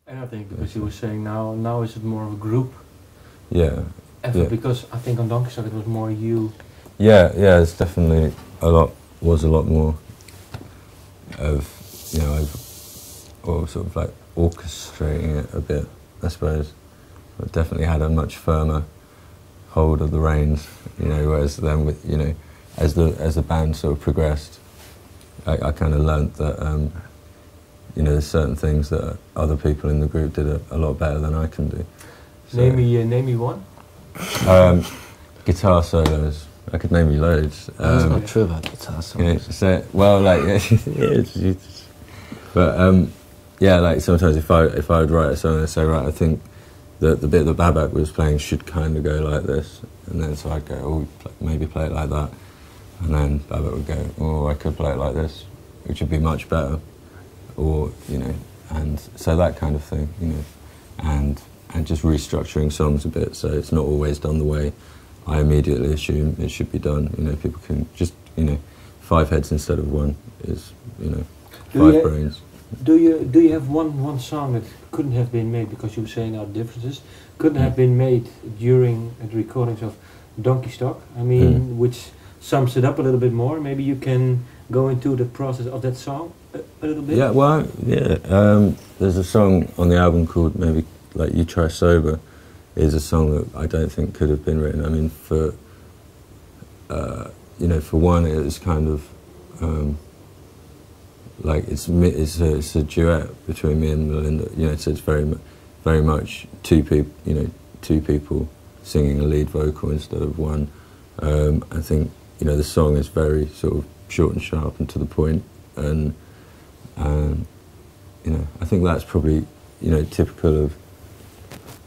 And I think because you were saying now is it more of a group Yeah. effort? Yeah. Because I think on Dankey Stock it was more you. Yeah, yeah, it's definitely was a lot more of, you know, or sort of like orchestrating it a bit, I suppose. It definitely had a much firmer hold of the reins, you know, whereas then with, you know, as the band sort of progressed, I kind of learnt that, you know, there's certain things that other people in the group did a lot better than I can do. So, Name me one. Guitar solos. I could name you loads. That's not true about guitar solos. You know, so, well, like, but yeah, like sometimes if I would write a song and I'd say, right, I think that the bit that Babak was playing should kind of go like this, and then so I'd go, oh, maybe play it like that, and then Babak would go, oh, I could play it like this, which would be much better, or, you know, and so that kind of thing, you know, and just restructuring songs a bit so it's not always done the way I immediately assume it should be done. You know, people can just, you know, 5 heads instead of one is, you know, 5 brains. Do you have one song that couldn't have been made, because you were saying our differences, couldn't have been made during the recordings of Dankey Stock? I mean, which sums it up a little bit more. Maybe you can go into the process of that song a little bit. Yeah, well, yeah. There's a song on the album called maybe like "You Try Sober." Is a song that I don't think could have been written. I mean, for you know, for one, it was kind of like it's a duet between me and Melinda. You know, so it's very much two people singing a lead vocal instead of one. I think, you know, the song is very sort of short and sharp and to the point, and you know, I think that's probably, you know, typical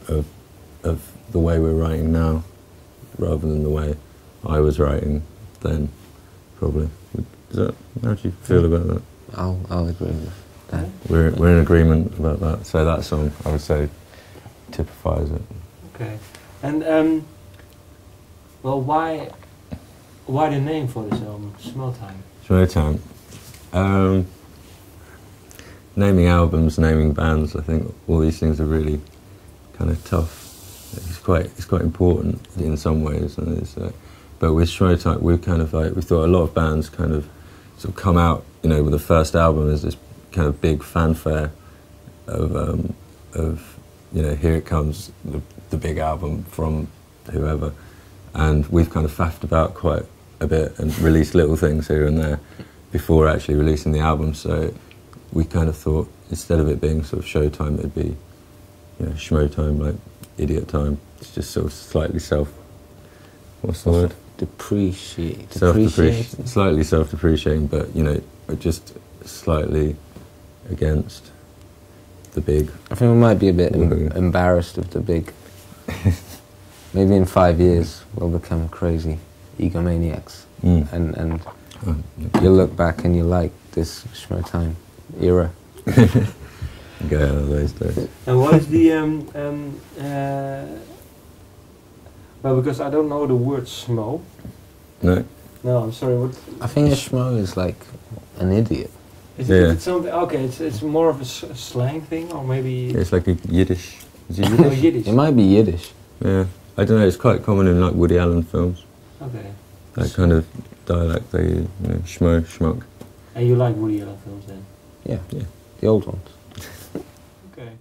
of the way we're writing now, rather than the way I was writing then, probably. How do you feel about that? I'll agree with that. We're in agreement about that. So that song, I would say, typifies it. Okay, and well, why the name for this album, Schmotime? Schmotime. Naming albums, naming bands, I think all these things are really kind of tough. It's quite important in some ways, and it's, but with Schmotime, we thought a lot of bands kind of sort of come out, you know, with the first album as this kind of big fanfare of you know, here it comes, the big album from whoever, and we've kind of faffed about quite a bit and released little things here and there before actually releasing the album. So we kind of thought, instead of it being sort of Showtime, it'd be, you know, Schmotime, like idiot time. It's just sort of slightly what's the word? Depreciating. Slightly self-depreciating, but, you know, just slightly against the big. I think we might be a bit embarrassed of the big. Maybe in 5 years we'll become crazy egomaniacs, and you'll look back and you'll like this Schmotime era. Go out of those days. And what is the well, because I don't know the word Schmo. No. No, I'm sorry. What? I think a Schmo is like an idiot. Is it something? Okay, it's more of a slang thing, or maybe. It's like a Yiddish. Is it Oh, Yiddish? Yiddish. It might be Yiddish. Yeah, I don't know. It's quite common in like Woody Allen films. Okay. That kind of dialect they use, you know, schmo, schmuck. And you like Woody Allen films then? Yeah, the old ones. Okay.